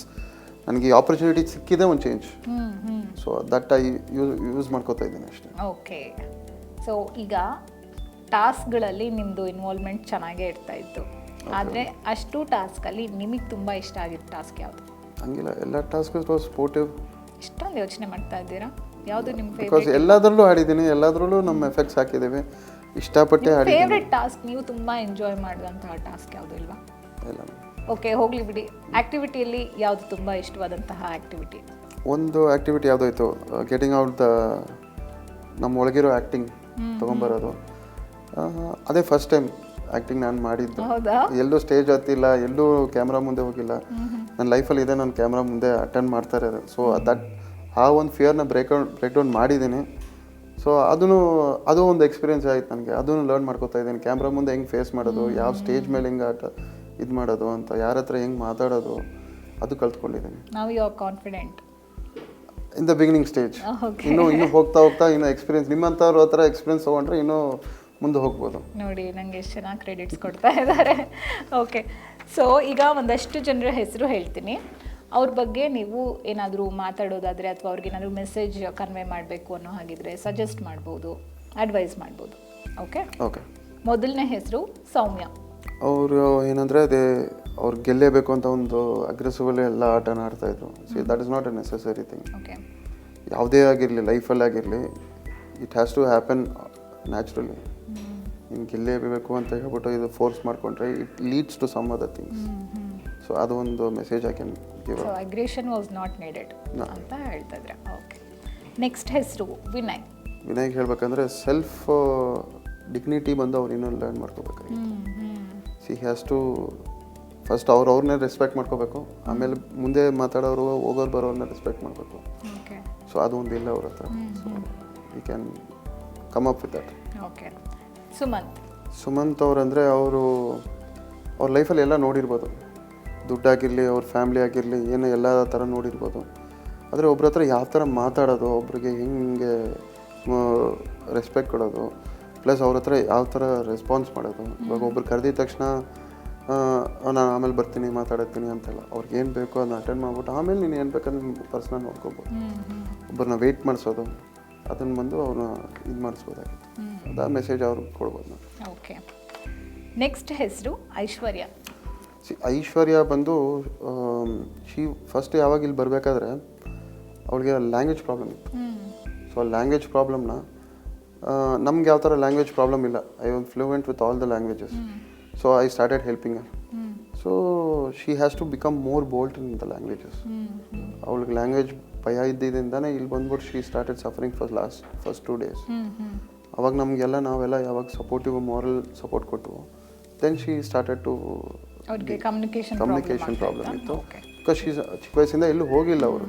B: ನನಗೆ ಈ ಆಪರ್ಚುನಿಟಿ ಸಿಕ್ಕಿದೆ ಒಂದು change. So that I use ಮಾಡ್ಕೋತಾ ಇದ್ದೀನಿ ಅಷ್ಟೇ.
A: ಓಕೆ. ಸೊ ಈಗ ಟಾಸ್ಕ್ಗಳಲ್ಲಿ ನಿಮ್ಮದು ಇನ್ವಾಲ್ವ್ಮೆಂಟ್ ಚೆನ್ನಾಗೇ ಇರ್ತಾ ಇತ್ತು, ಆದರೆ ಅಷ್ಟು ಟಾಸ್ಕಲ್ಲಿ ನಿಮಗೆ ತುಂಬ ಇಷ್ಟ ಆಗಿದ್ದ ಟಾಸ್ಕ್ ಯಾವುದು?
B: ಹಂಗಿಲ್ಲ, ಎಲ್ಲ ಟಾಸ್ಕ್ ಸ್ಪೋರ್ಟಿವ್.
A: ಇಷ್ಟೊಂದು ಯೋಚನೆ ಮಾಡ್ತಾ ಇದ್ದೀರಾ, ಯಾವುದು ನಿಮ್ಮ
B: ಬಿಕಾಸ್ ಎಲ್ಲದರಲ್ಲೂ ಆಡಿದ್ದೀನಿ, ಎಲ್ಲದರಲ್ಲೂ ನಮ್ಮ ಎಫೆಕ್ಟ್ಸ್ ಹಾಕಿದ್ದೀವಿ, ಇಷ್ಟಪಟ್ಟೆ ಆಡಿದ್ದೀನಿ.
A: ಫೇವ್ರೆಟ್ ಟಾಸ್ಕ್, ನೀವು ತುಂಬ ಎಂಜಾಯ್ ಮಾಡಿದಂತಹ ಟಾಸ್ಕ್ ಯಾವುದು ಇಲ್ವಾ?
B: ಇಲ್ಲ.
A: ಓಕೆ, ಹೋಗಲಿ ಬಿಡಿ. ಆ್ಯಕ್ಟಿವಿಟಿಯಲ್ಲಿ ಯಾವುದು ತುಂಬ ಇಷ್ಟವಾದಂತಹ ಆ್ಯಕ್ಟಿವಿಟಿ?
B: ಒಂದು ಆ್ಯಕ್ಟಿವಿಟಿ ಯಾವುದಾಯ್ತು, ಗೆಟಿಂಗ್ ಔಟ್ ದ ನಮ್ಮ ಒಳಗಿರೋ ಆ್ಯಕ್ಟಿಂಗ್ ತೊಗೊಂಬರೋದು. ಅದೇ ಫಸ್ಟ್ ಟೈಮ್ ಆ್ಯಕ್ಟಿಂಗ್ ನಾನು ಮಾಡಿದ್ದು.
A: ಹೌದಾ?
B: ಎಲ್ಲೂ ಸ್ಟೇಜ್ ಹತ್ತಿಲ್ಲ, ಎಲ್ಲೂ ಕ್ಯಾಮ್ರಾ ಮುಂದೆ ಹೋಗಿಲ್ಲ. ನನ್ನ ಲೈಫಲ್ಲಿ ಇದೆ, ನಾನು ಕ್ಯಾಮ್ರಾ ಮುಂದೆ ಅಟೆಂಡ್ ಮಾಡ್ತಾ ಇರೋದು. ಸೊ ಆ ಒಂದು ಫಿಯರ್ನ ಬ್ರೇಕ್ ಡೌನ್ ಮಾಡಿದ್ದೀನಿ. ಸೊ ಅದು ಒಂದು ಎಕ್ಸ್ಪೀರಿಯೆನ್ಸ್ ಆಯ್ತು ನನಗೆ. ಅದನ್ನು ಲರ್ನ್ ಮಾಡ್ಕೋತಾ ಇದ್ದೀನಿ. ಕ್ಯಾಮ್ರಾ ಮುಂದೆ ಹೆಂಗೆ ಫೇಸ್ ಮಾಡೋದು, ಯಾವ ಸ್ಟೇಜ್ ಮೇಲೆ ಹೆಂಗೆ ಇದು ಮಾಡೋದು ಅಂತ, ಯಾರ ಹತ್ರ ಹೆಂಗೆ ಮಾತಾಡೋದು, ಅದು ಕಲ್ತ್ಕೊಂಡಿದ್ದೀನಿ.
A: ನಾವು you are confident
B: in the beginning stage. ಇನ್ನೂ ಹೋಗ್ತಾ ಇನ್ನೂ ಎಕ್ಸ್ಪೀರಿಯೆನ್ಸ್, ನಿಮ್ಮಂಥವ್ರ ಹತ್ರ ಎಕ್ಸ್ಪೀರಿಯೆನ್ಸ್ ತೊಗೊಂಡ್ರೆ ಇನ್ನೂ ಮುಂದೆ ಹೋಗ್ಬೋದು.
A: ನೋಡಿ, ನನಗೆ ಎಷ್ಟು ಚೆನ್ನಾಗಿ ಕ್ರೆಡಿಟ್ಸ್ ಕೊಡ್ತಾ ಇದ್ದಾರೆ. ಓಕೆ, ಸೊ ಈಗ ಒಂದಷ್ಟು ಜನರ ಹೆಸರು ಹೇಳ್ತೀನಿ, ಅವ್ರ ಬಗ್ಗೆ ನೀವು ಏನಾದರೂ ಮಾತಾಡೋದಾದರೆ ಅಥವಾ ಅವ್ರಿಗೇನಾದರೂ ಮೆಸೇಜ್ ಕನ್ವೆ ಮಾಡಬೇಕು ಅನ್ನೋ ಹಾಗಿದ್ರೆ ಸಜೆಸ್ಟ್ ಮಾಡ್ಬೋದು, ಅಡ್ವೈಸ್ ಮಾಡ್ಬೋದು. Okay
B: okay.
A: ಮೊದಲನೇ ಹೆಸರು ಸೌಮ್ಯ.
B: ಅವರು ಏನಂದರೆ ಅವ್ರು ಗೆಲ್ಲೇಬೇಕು ಅಂತ ಒಂದು ಅಗ್ರೆಸಿವಲ್ಲಿ ಎಲ್ಲ ಆಟನ ಆಡ್ತಾಯಿದ್ರು. See that is not a necessary thing.
A: Okay.
B: ಯಾವುದೇ ಆಗಿರಲಿ, ಲೈಫಲ್ಲಿ ಆಗಿರಲಿ, it has to happen naturally. ನೀನು ಗೆಲ್ಲೇಬೇಕು ಅಂತ ಹೇಳ್ಬಿಟ್ಟು ಇದು ಫೋರ್ಸ್ ಮಾಡಿಕೊಂಡ್ರೆ it leads to some other things. So ಅದು ಒಂದು message I can give.
A: So aggression was not needed ಅಂತ ಹೇಳ್ತಾ ಇದ್ರೆ. ಓಕೆ. ನೆಕ್ಸ್ಟ್ ಹೆಸರು ವಿನಯ್.
B: ವಿನಯ್ಗೆ ಹೇಳ್ಬೇಕಂದ್ರೆ ಸೆಲ್ಫ್ ಡಿಗ್ನಿಟಿ ಬಂದು ಅವ್ರು ಇನ್ನೂ ಲರ್ನ್ ಮಾಡ್ಕೋಬೇಕಾಗಿ. ಸಿ ಹ್ಯಾಸ್ ಟು ಫಸ್ಟ್ ಅವ್ರನ್ನೇ ರೆಸ್ಪೆಕ್ಟ್ ಮಾಡ್ಕೋಬೇಕು, ಆಮೇಲೆ ಮುಂದೆ ಮಾತಾಡೋರು ಹೋಗೋರು ಬರೋರನ್ನ ರೆಸ್ಪೆಕ್ಟ್ ಮಾಡಬೇಕು.
A: ಓಕೆ.
B: ಸೊ ಅದು ಒಂದು ಇಲ್ಲ ಅವ್ರ ಹತ್ರ. So we can come up with that.
A: Okay. Sumanth
B: ಅವರಂದರೆ ಅವ್ರ ಲೈಫಲ್ಲಿ ಎಲ್ಲ ನೋಡಿರ್ಬೋದು. ದುಡ್ಡಾಗಿರಲಿ, ಅವ್ರ ಫ್ಯಾಮ್ಲಿ ಆಗಿರಲಿ, ಏನು ಎಲ್ಲ ಥರ ನೋಡಿರ್ಬೋದು. ಆದರೆ ಒಬ್ರ ಹತ್ರ ಯಾವ ಥರ ಮಾತಾಡೋದು, ಒಬ್ರಿಗೆ ಹೆಂಗೆ ರೆಸ್ಪೆಕ್ಟ್ ಕೊಡೋದು, ಪ್ಲಸ್ ಅವ್ರ ಹತ್ರ ಯಾವ ಥರ ರೆಸ್ಪಾನ್ಸ್ ಮಾಡೋದು. ಇವಾಗ ಒಬ್ರು ಕರೆದಿದ ತಕ್ಷಣ ನಾನು ಆಮೇಲೆ ಬರ್ತೀನಿ ಮಾತಾಡತ್ತೀನಿ ಅಂತೆಲ್ಲ, ಅವ್ರಿಗೆ ಏನು ಬೇಕೋ ಅದನ್ನ ಅಟೆಂಡ್ ಮಾಡ್ಬಿಟ್ಟು ಆಮೇಲೆ ನೀನು ಏನು ಬೇಕಂದ್ರೆ ನಿಮ್ಗೆ ಪರ್ಸ್ನಲ್ ನೋಡ್ಕೋಬೋದು. ಒಬ್ಬರನ್ನ ವೆಯ್ಟ್ ಮಾಡಿಸೋದು, ಅದನ್ನು ಬಂದು ಅವ್ರನ್ನ ಇದು ಮಾಡಿಸ್ಬೋದಾಗಿತ್ತು. ಅದ ಮೆಸೇಜ್ ಅವ್ರಿಗೆ ಕೊಡ್ಬೋದು ನಾವು.
A: ಓಕೆ. ನೆಕ್ಸ್ಟ್ ಹೆಸರು ಐಶ್ವರ್ಯ.
B: ಐಶ್ವರ್ಯ ಬಂದು ಫಸ್ಟ್ ಯಾವಾಗ ಇಲ್ಲಿ ಬರಬೇಕಾದ್ರೆ ಅವಳಿಗೆ ಲ್ಯಾಂಗ್ವೇಜ್ ಪ್ರಾಬ್ಲಮ್ ಇತ್ತು. ಸೊ ಆ ಲ್ಯಾಂಗ್ವೇಜ್ ಪ್ರಾಬ್ಲಮ್ನ ನಮ್ಗೆ ಯಾವ ಥರ ಲ್ಯಾಂಗ್ವೇಜ್ ಪ್ರಾಬ್ಲಮ್ ಇಲ್ಲ. I was fluent with all the languages. So I started helping her. So she has to become more bold in the languages. ಅವಳಿಗೆ ಲ್ಯಾಂಗ್ವೇಜ್ ಭಯ ಇದ್ದಿದ್ದರಿಂದನೇ ಇಲ್ಲಿ ಬಂದ್ಬಿಟ್ಟು she started suffering first 2 days. ಅವಾಗ ನಾವೆಲ್ಲ ಯಾವಾಗ ಸಪೋರ್ಟಿವ್ ಮಾರಲ್ ಸಪೋರ್ಟ್ ಕೊಟ್ಟು then she started to communication problem ಇತ್ತು. ಬಿಕಾಸ್ ಶಿ ಚಿಕ್ಕ ವಯಸ್ಸಿಂದ ಎಲ್ಲೂ ಹೋಗಿಲ್ಲ ಅವರು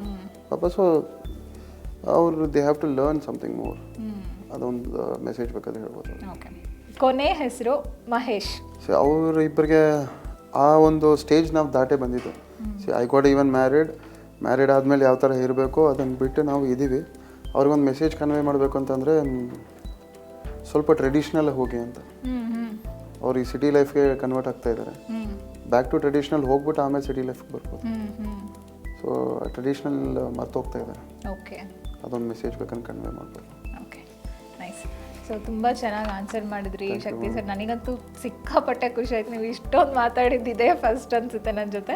B: ಪಾಪ. ಸೊ ಅವರು they have to learn something more. ಅದೊಂದು ಮೆಸೇಜ್ ಬೇಕಾದ್ರೆ ಹೇಳ್ಬೋದು.
A: ಕೊನೆ ಹೆಸರು ಮಹೇಶ್.
B: ಸೊ ಅವರಿಬ್ಬರಿಗೆ ಆ ಒಂದು ಸ್ಟೇಜ್ ನಾವು ದಾಟೇ ಬಂದಿದ್ದು. C I got even married ಆದಮೇಲೆ ಯಾವ ಥರ ಇರಬೇಕು ಅದನ್ನು ಬಿಟ್ಟು ನಾವು ಇದ್ದೀವಿ. ಅವ್ರಿಗೊಂದು ಮೆಸೇಜ್ ಕನ್ವೆ ಮಾಡಬೇಕು ಅಂತಂದರೆ ಸ್ವಲ್ಪ ಟ್ರೆಡಿಷ್ನಲ್ ಹೋಗಿ ಅಂತ. ಅವ್ರು ಈ ಸಿಟಿ ಲೈಫ್ಗೆ ಕನ್ವರ್ಟ್ ಆಗ್ತಾ ಇದ್ದಾರೆ. ಬ್ಯಾಕ್ ಟು ಟ್ರೆಡಿಷ್ನಲ್ ಹೋಗ್ಬಿಟ್ಟು ಆಮೇಲೆ ಸಿಟಿ ಲೈಫ್ಗೆ ಬರ್ಬೋದು. ಸೊ ಟ್ರೆಡಿಷ್ನಲ್ ಮರ್ತು ಹೋಗ್ತಾ ಇದ್ದಾರೆ.
A: ಓಕೆ.
B: ಅದೊಂದು ಮೆಸೇಜ್ ಬೇಕಂತ ಕನ್ವೆ ಮಾಡ್ಬೋದು.
A: ಓಕೆ. ನೈಸ್. ಸೊ ತುಂಬ ಚೆನ್ನಾಗಿ ಆನ್ಸರ್ ಮಾಡಿದ್ರಿ ಶಕ್ತಿ ಸರ್. ನನಗಂತೂ ಸಿಕ್ಕಾಪಟ್ಟೆ ಖುಷಿ ಆಯ್ತು. ನೀವು ಇಷ್ಟೊಂದು ಮಾತಾಡಿದ್ದಿದೆ ಫಸ್ಟ್ ಅನಿಸುತ್ತೆ ನನ್ನ ಜೊತೆ.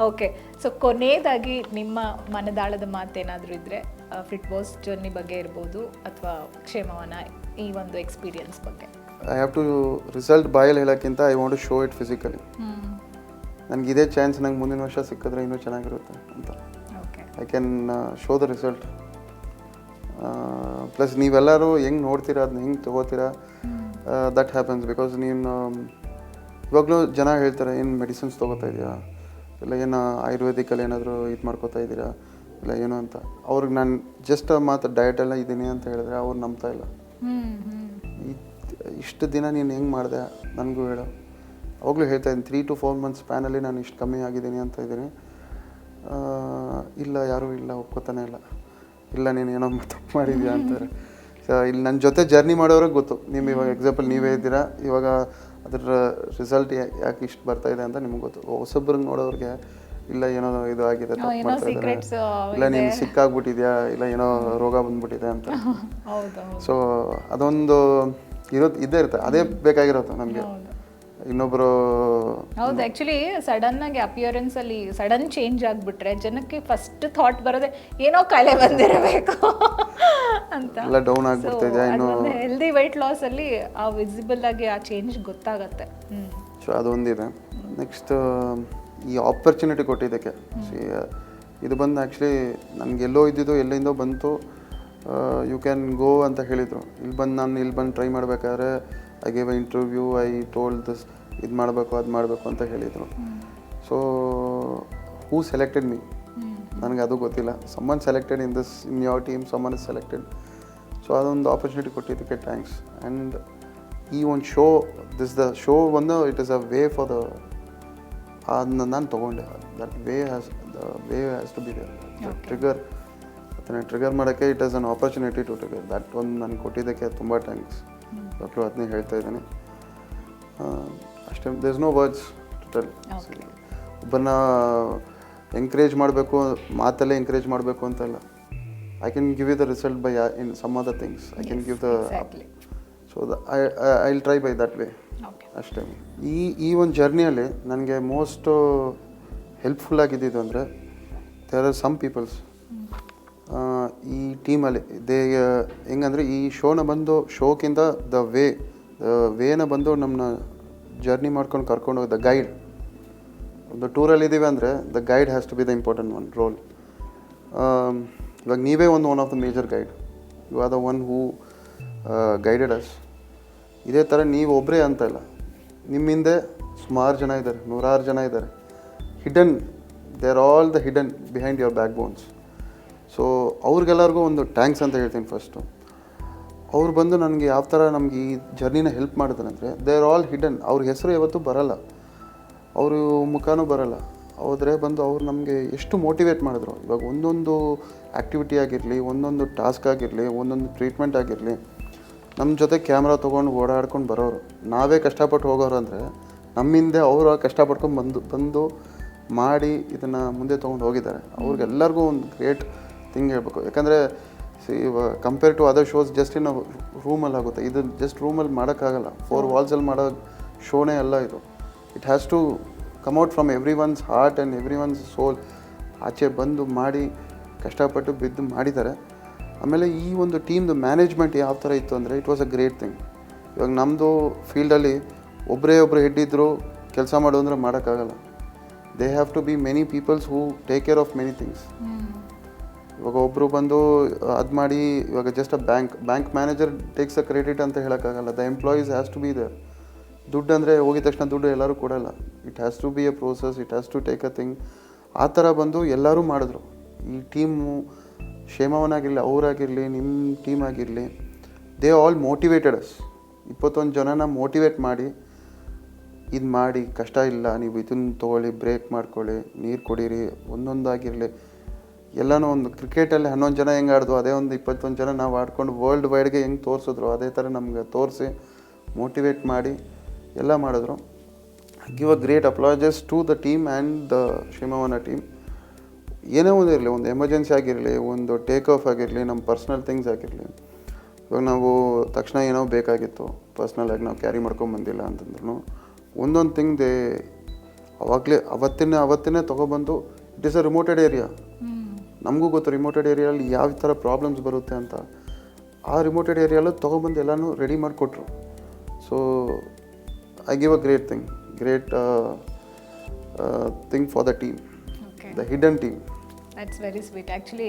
A: ಓಕೆ, ಸೊ ಕೊನೆಯದಾಗಿ ನಿಮ್ಮ ಮನದಾಳದ ಮಾತೇನಾದರೂ ಇದ್ದರೆ ಫಿಟ್ ಬಾಸ್ ಜರ್ನಿ ಬಗ್ಗೆ ಇರ್ಬೋದು ಅಥವಾ ಕ್ಷೇಮವನ ಈ ಒಂದು ಎಕ್ಸ್ಪೀರಿಯನ್ಸ್ ಬಗ್ಗೆ.
B: ಐ ಹ್ಯಾವ್ ಟು ರಿಸಲ್ಟ್ ಬಾಯಲ್ಲಿ ಹೇಳೋಕ್ಕಿಂತ I want to show it physically. ನನಗೆ ಇದೇ ಚಾನ್ಸ್ ನಂಗೆ ಮುಂದಿನ ವರ್ಷ ಸಿಕ್ಕಿದ್ರೆ ಇನ್ನೂ ಚೆನ್ನಾಗಿರುತ್ತೆ ಅಂತ.
A: Okay,
B: I can show the result. Plus ನೀವೆಲ್ಲರೂ ಹೆಂಗೆ ನೋಡ್ತೀರಾ, ಅದನ್ನ ಹೆಂಗೆ ತೊಗೋತೀರಾ, ದಟ್ ಹ್ಯಾಪನ್ಸ್. ಬಿಕಾಸ್ ನೀನು ಇವಾಗಲೂ ಜನ ಹೇಳ್ತಾರೆ, ಏನು ಮೆಡಿಸಿನ್ಸ್ ತೊಗೋತಾ ಇದೆಯಾ, ಇಲ್ಲ ಏನು ಆಯುರ್ವೇದಿಕಲ್ಲಿ ಏನಾದರೂ ಇದು ಮಾಡ್ಕೋತಾ ಇದ್ದೀರಾ, ಇಲ್ಲ ಏನು ಅಂತ. ಅವ್ರಿಗೆ ನಾನು ಜಸ್ಟ್ ಮಾತು ಡಯಟೆಲ್ಲ ಇದ್ದೀನಿ ಅಂತ ಹೇಳಿದ್ರೆ ಅವ್ರು ನಂಬ್ತಾ ಇಲ್ಲ. ಇಷ್ಟು ದಿನ ನೀನು ಹೆಂಗೆ ಮಾಡಿದೆ ನನಗೂ ಹೇಳು. ಅವಾಗಲೂ ಹೇಳ್ತಾ ಇದ್ದೀನಿ, 3 to 4 months ಸ್ಪ್ಯಾನಲ್ಲಿ ನಾನು ಇಷ್ಟು ಕಮ್ಮಿ ಆಗಿದ್ದೀನಿ ಅಂತ ಇದ್ದೀನಿ. ಇಲ್ಲ, ಯಾರೂ ಇಲ್ಲ, ಒಪ್ಕೋತಾನೆ ಇಲ್ಲ ನೀನು ಏನೋ ತಪ್ಪು ಮಾಡಿದ್ಯಾ ಅಂತಾರೆ. ಸೊ ಇಲ್ಲಿ ನನ್ನ ಜೊತೆ ಜರ್ನಿ ಮಾಡೋರಿಗೆ ಗೊತ್ತು. ನೀವು ಇವಾಗ ಎಕ್ಸಾಂಪಲ್ ನೀವೇ ಇದ್ದೀರಾ, ಇವಾಗ ಅದರ ರಿಸಲ್ಟ್ ಯಾಕೆ ಇಷ್ಟು ಬರ್ತಾಯಿದೆ ಅಂತ ನಿಮ್ಗೆ ಗೊತ್ತು. ಹೊಸಬ್ರಿಗೆ ನೋಡೋರಿಗೆ ಇಲ್ಲ ಏನೋ ಇದು ಆಗಿದೆ, ತಪ್ಪು ಮಾಡ್ತಾ ಇದ್ದಾರೆ, ಇಲ್ಲ ನೀನು ಸಿಕ್ಕಾಗ್ಬಿಟ್ಟಿದ್ಯಾ, ಇಲ್ಲ ಏನೋ ರೋಗ ಬಂದ್ಬಿಟ್ಟಿದೆ ಅಂತ. ಸೊ ಅದೊಂದು ಇದೇ ಇರುತ್ತೆ, ಅದೇ ಬೇಕಾಗಿರುತ್ತೆ ನಮಗೆ. ಇನ್ನೊಬ್ಬರು
A: ಹೌದು, ಆ್ಯಕ್ಚುಲಿ ಸಡನ್ನಾಗಿ ಅಪಿಯರೆನ್ಸಲ್ಲಿ ಸಡನ್ ಚೇಂಜ್ ಆಗಿಬಿಟ್ರೆ ಜನಕ್ಕೆ ಫಸ್ಟ್ ಥಾಟ್ ಬರೋದೆ ಏನೋ ಕಾಯಿಲೆ ಬಂದಿರಬೇಕು ಅಂತ.
B: ಎಲ್ಲ ಡೌನ್ ಆಗಿಬಿಡ್ತಿದೆ. ಇನ್ನು
A: ಹೆಲ್ದಿ ವೆಯ್ಟ್ ಲಾಸಲ್ಲಿ ಆ ವಿಸಿಬಲ್ ಆಗಿ ಆ ಚೇಂಜ್ ಗೊತ್ತಾಗತ್ತೆ.
B: ಸೊ ಅದೊಂದಿದೆ. ನೆಕ್ಸ್ಟ್ ಈ ಆಪರ್ಚುನಿಟಿ ಕೊಟ್ಟಿದ್ದಕ್ಕೆ ಇದು ಬಂದು ಆ್ಯಕ್ಚುಲಿ ನನಗೆಲ್ಲೋ ಇದ್ದಿದ್ದು ಎಲ್ಲಿಂದೋ ಬಂತು. ಯು ಕ್ಯಾನ್ ಗೋ ಅಂತ ಹೇಳಿದರು. ಇಲ್ಲಿ ಬಂದು ಟ್ರೈ ಮಾಡಬೇಕಾದ್ರೆ I gave a interview, I told this, ಇದು ಮಾಡಬೇಕು ಅದು ಮಾಡಬೇಕು ಅಂತ ಹೇಳಿದರು. ಸೊ ಹೂ ಸೆಲೆಕ್ಟೆಡ್ ಮೀ ನನಗೆ ಅದು ಗೊತ್ತಿಲ್ಲ. Someone selected in this, in your team someone is selected. So ಅದೊಂದು ಆಪರ್ಚುನಿಟಿ ಕೊಟ್ಟಿದ್ದಕ್ಕೆ ಥ್ಯಾಂಕ್ಸ್. ಆ್ಯಂಡ್ ಈ ಒಂದು ಶೋ, ದ ಶೋ ಒಂದು it is a way for the, ಅದನ್ನ ನಾನು ತೊಗೊಂಡೆ. That way has to be there. Trigger ಅದನ್ನು ಟ್ರಿಗರ್ ಮಾಡೋಕ್ಕೆ it is an opportunity to trigger. That ಒಂದು ನನಗೆ ಕೊಟ್ಟಿದ್ದಕ್ಕೆ ತುಂಬ ಥ್ಯಾಂಕ್ಸ್. ಡಾಕ್ಟ್ರು ಅದನ್ನೇ ಹೇಳ್ತಾ ಇದ್ದೀನಿ ಅಷ್ಟೇ. There is no words to tell. ಒಬ್ಬರನ್ನ ಎಂಕರೇಜ್ ಮಾಡಬೇಕು, ಮಾತಲ್ಲೇ ಎಂಕರೇಜ್ ಮಾಡಬೇಕು ಅಂತಲ್ಲ. I can give you the result by in some other things. I can give the, so I will try by that way ಅಷ್ಟೇ. ಈ ಒಂದು ಜರ್ನಿಯಲ್ಲಿ ನನಗೆ ಮೋಸ್ಟ್ ಹೆಲ್ಪ್ಫುಲ್ ಆಗಿದ್ದು ಅಂದರೆ ದೇರ್ ಆರ್ ಸಮ್ ಪೀಪಲ್ಸ್ ಈ ಟೀಮಲ್ಲಿ ಹೆಂಗಂದರೆ ಈ ಶೋಕ್ಕಿಂತ ವೇನ ಬಂದು ನಮ್ಮನ್ನ ಜರ್ನಿ ಮಾಡ್ಕೊಂಡು ಕರ್ಕೊಂಡು ಹೋಗಿ ದ ಗೈಡ್. ಒಂದು ಟೂರಲ್ಲಿ ಇದ್ದೀವಿ ಅಂದರೆ the guide has to be the important one role. ಇವಾಗ ನೀವೇ one of the major guide. You are the one who guided us. ಇದೇ ಥರ ನೀವು ಒಬ್ಬರೇ ಅಂತ ಇಲ್ಲ, ನಿಮ್ಮ ಹಿಂದೆ ಸುಮಾರು ಜನ ಇದ್ದಾರೆ, 100 ಜನ ಇದ್ದಾರೆ. Hidden, they are all the hidden behind your back bones. So ಅವ್ರಿಗೆಲ್ಲರಿಗೂ ಒಂದು ಥ್ಯಾಂಕ್ಸ್ ಅಂತ ಹೇಳ್ತೀನಿ ಫಸ್ಟು. ಅವ್ರು ಬಂದು ನನಗೆ ಯಾವ ಥರ ನಮಗೆ ಈ ಜರ್ನಿನ ಹೆಲ್ಪ್ ಮಾಡಿದ್ರು ಅಂದರೆ ದೇ ಆರ್ ಆಲ್ ಹಿಡನ್. ಅವ್ರ ಹೆಸರು ಯಾವತ್ತೂ ಬರೋಲ್ಲ, ಅವರು ಮುಖನೂ ಬರೋಲ್ಲ. ಹೋದರೆ ಬಂದು ಅವ್ರು ನಮಗೆ ಎಷ್ಟು ಮೋಟಿವೇಟ್ ಮಾಡಿದ್ರು. ಇವಾಗ ಒಂದೊಂದು ಆ್ಯಕ್ಟಿವಿಟಿ ಆಗಿರಲಿ, ಒಂದೊಂದು ಟಾಸ್ಕ್ ಆಗಿರಲಿ, ಒಂದೊಂದು ಟ್ರೀಟ್ಮೆಂಟ್ ಆಗಿರಲಿ, ನಮ್ಮ ಜೊತೆ ಕ್ಯಾಮ್ರಾ ತೊಗೊಂಡು ಓಡಾಡ್ಕೊಂಡು ಬರೋರು. ನಾವೇ ಕಷ್ಟಪಟ್ಟು ಹೋಗೋರು ಅಂದರೆ ನಮ್ಮಿಂದೆ ಅವರು ಕಷ್ಟಪಡ್ಕೊಂಡು ಬಂದು ಮಾಡಿ ಇದನ್ನು ಮುಂದೆ ತೊಗೊಂಡು ಹೋಗಿದ್ದಾರೆ. ಅವ್ರಿಗೆಲ್ಲರಿಗೂ ಒಂದು ಗ್ರೇಟ್ ಥಿಂಗ್ ಹೇಳ್ಬೇಕು. ಯಾಕಂದರೆ ಇವಾಗ compare to other shows just in ರೂಮಲ್ಲಿ ಆಗುತ್ತೆ. ಇದು ಜಸ್ಟ್ ರೂಮಲ್ಲಿ ಮಾಡೋಕ್ಕಾಗಲ್ಲ. 4 walls ಮಾಡೋ ಶೋನೇ ಅಲ್ಲ ಇದು. It has to come out from every one's heart and every one's soul. ಆಚೆ ಬಂದು ಮಾಡಿ ಕಷ್ಟಪಟ್ಟು ಬಿದ್ದು ಮಾಡಿದ್ದಾರೆ. ಆಮೇಲೆ ಈ ಒಂದು ಟೀಮ್ದು ಮ್ಯಾನೇಜ್ಮೆಂಟ್ ಯಾವ ಥರ ಇತ್ತು ಅಂದರೆ it was a great thing. ಇವಾಗ ನಮ್ಮದು ಫೀಲ್ಡಲ್ಲಿ ಒಬ್ಬರು ಹೆಡ್ ಇದ್ದರು ಕೆಲಸ ಮಾಡು ಅಂದರೆ ಮಾಡೋಕ್ಕಾಗಲ್ಲ. They have to be many peoples who take care of many things. ಇವಾಗ ಒಬ್ಬರು ಬಂದು ಅದು ಮಾಡಿ, ಇವಾಗ just bank manager takes a credit ಅಂತ ಹೇಳೋಕ್ಕಾಗಲ್ಲ. The employees has to be there. ದುಡ್ಡು ಅಂದರೆ ಹೋಗಿದ ತಕ್ಷಣ ದುಡ್ಡು ಎಲ್ಲರೂ ಕೊಡೋಲ್ಲ. It has to be a process, it has to take a thing. ಆ ಥರ ಬಂದು ಎಲ್ಲರೂ ಮಾಡಿದ್ರು. ಈ ಟೀಮು ಕ್ಷೇಮವನಾಗಿರಲಿ, ಅವರಾಗಿರಲಿ, ನಿಮ್ಮ ಟೀಮ್ ಆಗಿರಲಿ, ದೇ ಆಲ್ ಮೋಟಿವೇಟೆಡ್ ಅಸ್. 21 ಜನನ ಮೋಟಿವೇಟ್ ಮಾಡಿ, ಇದು ಮಾಡಿ, ಕಷ್ಟ ಇಲ್ಲ, ನೀವು ಇದನ್ನು ತೊಗೊಳ್ಳಿ, ಬ್ರೇಕ್ ಮಾಡ್ಕೊಳ್ಳಿ, ನೀರು ಕುಡೀರಿ, ಒಂದೊಂದಾಗಿರಲಿ. ಎಲ್ಲನೂ ಒಂದು ಕ್ರಿಕೆಟಲ್ಲಿ 11 ಜನ ಹೆಂಗೆ ಆಡಿದ್ವು, ಅದೇ ಒಂದು 21 ಜನ ನಾವು ಆಡ್ಕೊಂಡು ವರ್ಲ್ಡ್ ವೈಡ್ಗೆ ಹೆಂಗೆ ತೋರಿಸಿದ್ರು, ಅದೇ ಥರ ನಮ್ಗೆ ತೋರಿಸಿ ಮೋಟಿವೇಟ್ ಮಾಡಿ ಎಲ್ಲ ಮಾಡಿದ್ರು. Give a great applauses to the team and the ಕ್ಷೇಮವನ ಟೀಮ್. ಏನೇ ಒಂದು ಇರಲಿ, ಒಂದು ಎಮರ್ಜೆನ್ಸಿ ಆಗಿರಲಿ, ಒಂದು ಟೇಕ್ ಆಫ್ ಆಗಿರಲಿ, ನಮ್ಮ ಪರ್ಸ್ನಲ್ ಥಿಂಗ್ಸ್ ಆಗಿರಲಿ, ಇವಾಗ ನಾವು ತಕ್ಷಣ ಏನೋ ಬೇಕಾಗಿತ್ತು ಪರ್ಸ್ನಲಾಗಿ ನಾವು ಕ್ಯಾರಿ ಮಾಡ್ಕೊಂಬಂದಿಲ್ಲ ಅಂತಂದ್ರೂ ಒಂದೊಂದು ಥಿಂಗ್ ಅವತ್ತಿನೇ ತೊಗೊಬಂದು ಇಟ್ ಈಸ್ ಅ ರಿಮೋಟೆಡ್ ಏರಿಯಾ. ನಮಗೂ ಗೊತ್ತು ರಿಮೋಟೆಡ್ ಏರಿಯಲ್ಲಿ ಯಾವ ಥರ ಪ್ರಾಬ್ಲಮ್ಸ್ ಬರುತ್ತೆ ಅಂತ. ಆ ರಿಮೋಟೆಡ್ ಏರಿಯಲ್ಲೂ ತೊಗೊಬಂದು ಎಲ್ಲನೂ ರೆಡಿ ಮಾಡಿಕೊಟ್ರು. So I give a great thing for the team, the hidden team.
A: That's very sweet. Actually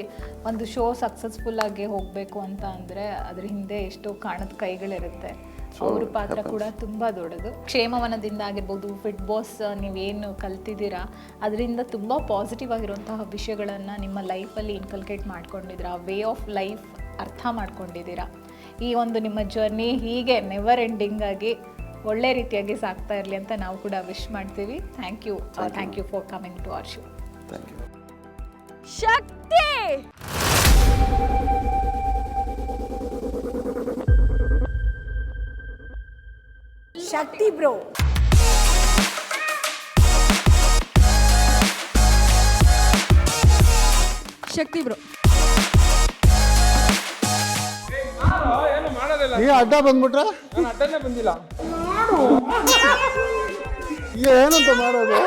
A: ಒಂದು ಶೋ ಸಕ್ಸಸ್ಫುಲ್ಲಾಗಿ ಹೋಗಬೇಕು ಅಂತ ಅಂದರೆ ಅದ್ರ ಹಿಂದೆ ಎಷ್ಟೋ ಕಾಣದ ಕೈಗಳಿರುತ್ತೆ. ಅವ್ರ ಪಾತ್ರ ಕೂಡ ತುಂಬ ದೊಡ್ಡದು. ಕ್ಷೇಮವನದಿಂದ ಆಗಿರ್ಬೋದು, ಫಿಟ್ ಬಾಸ್ ನೀವೇನು ಕಲ್ತಿದ್ದೀರಾ ಅದರಿಂದ ತುಂಬ ಪಾಸಿಟಿವ್ ಆಗಿರುವಂತಹ ವಿಷಯಗಳನ್ನು ನಿಮ್ಮ ಲೈಫಲ್ಲಿ ಇನ್ಕಲ್ಕೇಟ್ ಮಾಡ್ಕೊಂಡಿದ್ದೀರಾ, ವೇ ಆಫ್ ಲೈಫ್ ಅರ್ಥ ಮಾಡ್ಕೊಂಡಿದ್ದೀರಾ. ಈ ಒಂದು ನಿಮ್ಮ ಜರ್ನಿ ಹೀಗೆ ನೆವರ್ ಎಂಡಿಂಗ್ ಆಗಿ ಒಳ್ಳೆ ರೀತಿಯಾಗಿ ಸಾಗ್ತಾ ಇರಲಿ ಅಂತ ನಾವು ಕೂಡ ವಿಶ್ ಮಾಡ್ತೀವಿ. Thank you for coming to our show.
B: Thank you.
C: Shakti Shakti bro. Shakti bro
D: ಏನು ಮಾಡೋದಿಲ್ಲ.
E: ಈಗ ಅಡ್ಡ ಬಂದ್ಬಿಟ್ರೆ
D: ನಾನು ಅಡ್ಡನೇ ಬಂದಿಲ್ಲ.
E: ಈಗ ಏನಂತ ಮಾಡೋದು?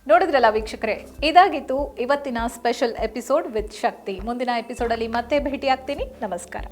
A: ನೋಡಿದ್ರಲ್ಲ ವೀಕ್ಷಕರೇ, ಇದಾಗಿತ್ತು ಇವತ್ತಿನ ಸ್ಪೆಷಲ್ ಎಪಿಸೋಡ್ ವಿತ್ ಶಕ್ತಿ. ಮುಂದಿನ ಎಪಿಸೋಡಲ್ಲಿ ಮತ್ತೆ ಭೇಟಿ ಆಗ್ತೀನಿ. ನಮಸ್ಕಾರ.